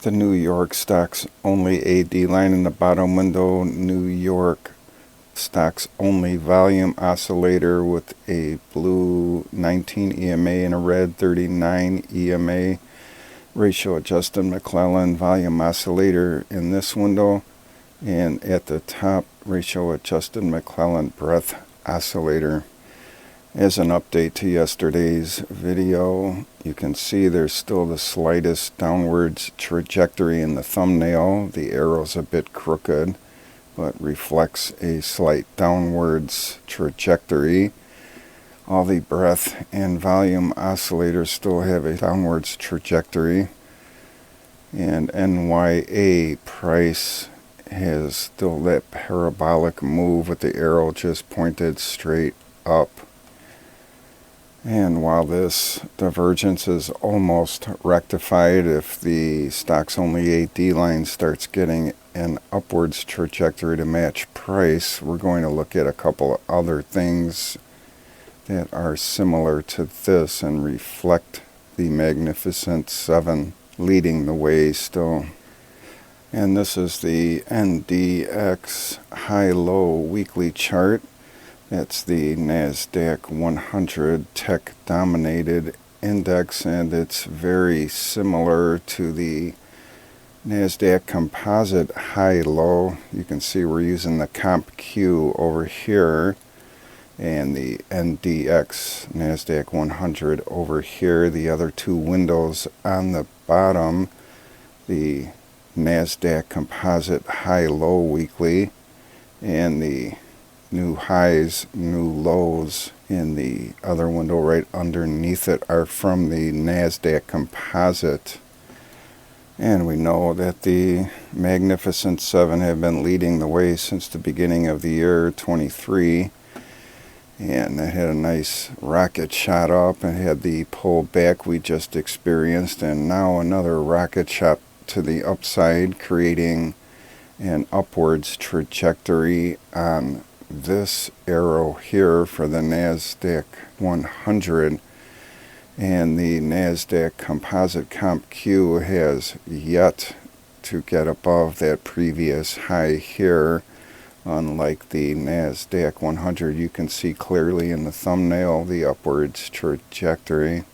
The New York stocks only AD line in the bottom window. New York stocks only volume oscillator with a blue 19 EMA and a red 39 EMA. Ratio adjusted McClellan volume oscillator in this window, and at the top ratio adjusted McClellan breadth oscillator. As an update to yesterday's video, you can see there's still the slightest downwards trajectory in the thumbnail. The arrow's a bit crooked, but reflects a slight downwards trajectory. All the breadth and volume oscillators still have a downwards trajectory. And NYA price has still that parabolic move with the arrow just pointed straight up. And while this divergence is almost rectified, if the stocks only AD line starts getting an upwards trajectory to match price, we're going to look at a couple of other things that are similar to this and reflect the Magnificent Seven leading the way still. And this is the NDX high-low weekly chart. That's the NASDAQ 100 tech-dominated index, and it's very similar to the NASDAQ composite high-low. You can see we're using the comp Q over here, and the NDX NASDAQ 100 over here. The other two windows on the bottom, the NASDAQ composite high-low weekly, and the new highs, new lows in the other window right underneath it are from the NASDAQ composite. And we know that the Magnificent Seven have been leading the way since the beginning of the year 23. And it had a nice rocket shot up and had the pull back we just experienced, and now another rocket shot to the upside, creating an upwards trajectory on this arrow here for the NASDAQ 100. And the NASDAQ composite comp Q has yet to get above that previous high here. Unlike the NASDAQ 100, you can see clearly in the thumbnail the upwards trajectory.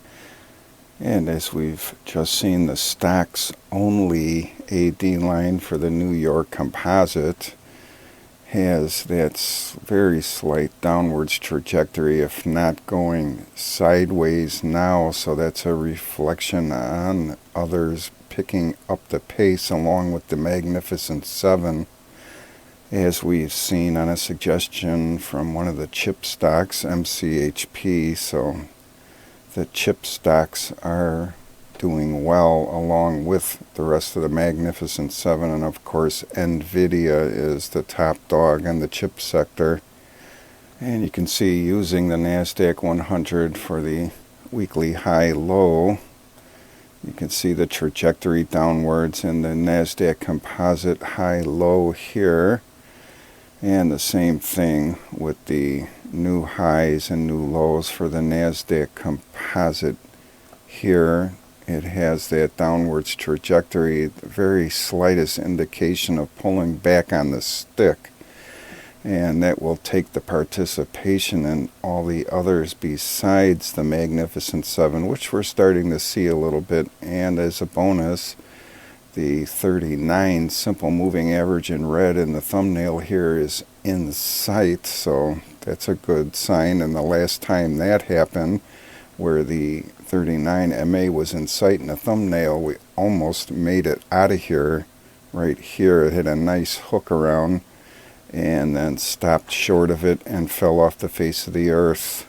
And as we've just seen, the stocks only AD line for the New York composite has that very slight downwards trajectory, if not going sideways now. So that's a reflection on others picking up the pace along with the Magnificent Seven, as we've seen on a suggestion from one of the chip stocks, MCHP. So the chip stocks are doing well along with the rest of the Magnificent Seven, and of course NVIDIA is the top dog in the chip sector. And you can see, using the NASDAQ 100 for the weekly high-low, you can see the trajectory downwards in the NASDAQ composite high-low here. And the same thing with the new highs and new lows for the NASDAQ composite here. It has that downwards trajectory, the very slightest indication of pulling back on the stick. And that will take the participation in all the others besides the Magnificent Seven, which we're starting to see a little bit. And as a bonus, the 39 simple moving average in red in the thumbnail here is in sight, so that's a good sign. And the last time that happened, where the 39 MA was in sight in the thumbnail, we almost made it out of here. Right here, it had a nice hook around and then stopped short of it and fell off the face of the earth.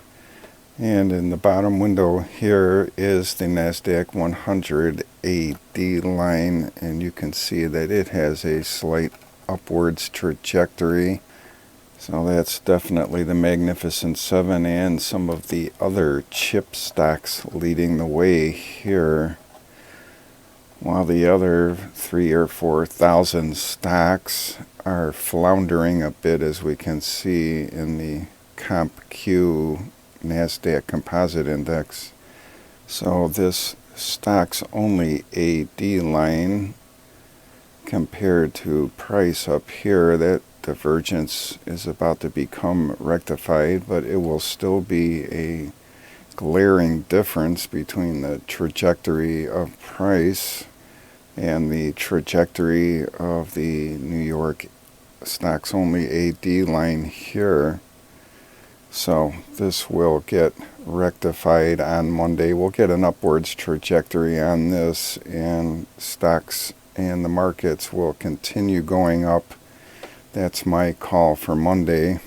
And in the bottom window here is the NASDAQ 100 AD line, and you can see that it has a slight upwards trajectory. So that's definitely the Magnificent Seven and some of the other chip stocks leading the way here. While the other 3,000 or 4,000 stocks are floundering a bit, as we can see in the Comp Q NASDAQ Composite Index. So this stocks only AD line compared to price up here. That divergence is about to become rectified, but it will still be a glaring difference between the trajectory of price and the trajectory of the New York stocks only AD line here. So this will get rectified on Monday. We'll get an upwards trajectory on this, and stocks and the markets will continue going up. That's my call for Monday.